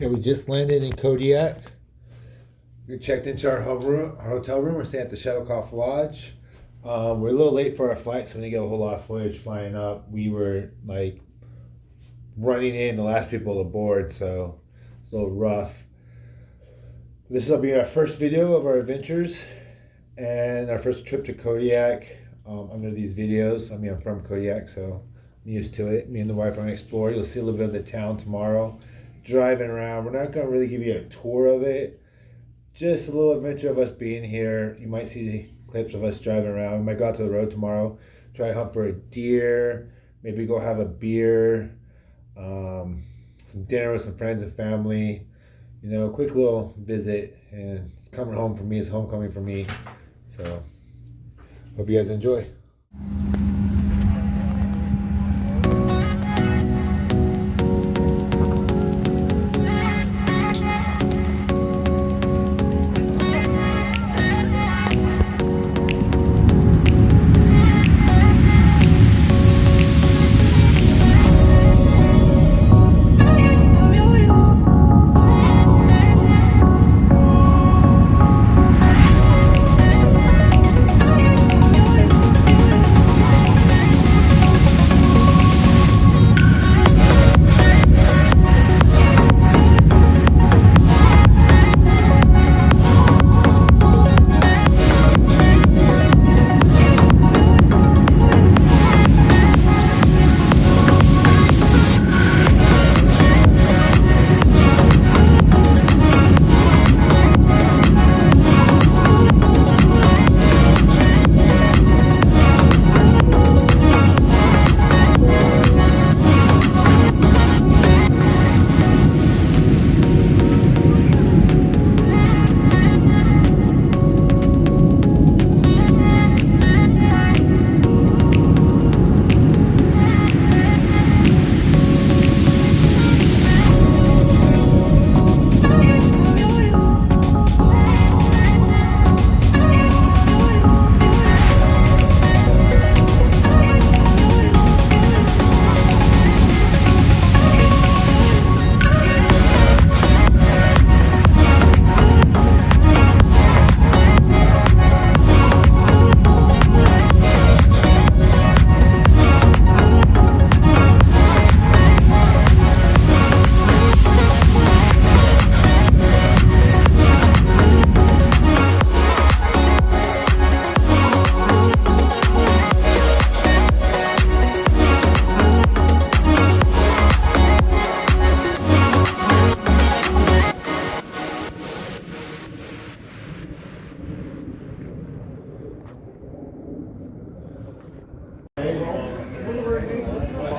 Okay, we just landed in Kodiak. We checked into our hotel room. We're staying at the Shuttlecock Lodge. We're a little late for our flight, so we didn't get a whole lot of footage flying up. We were like running in the last people aboard, so it's a little rough. This will be our first video of our adventures and our first trip to Kodiak. Under these videos, I'm from Kodiak, so I'm used to it. Me and the wife are going to explore. You'll see a little bit of the town tomorrow. Driving around. We're not going to really give you a tour of it. Just a little adventure of us being here. You might see clips of us driving around. We might go out to the road tomorrow, try to hunt for a deer, maybe go have a beer, some dinner with some friends and family. You know, a quick little visit, and it's coming home for me. It's homecoming for me. So, hope you guys enjoy.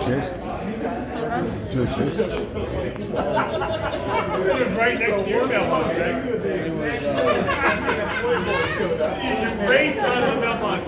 Cheers. Cheers. It was right next to your mailbox, right? You raced on the mailbox.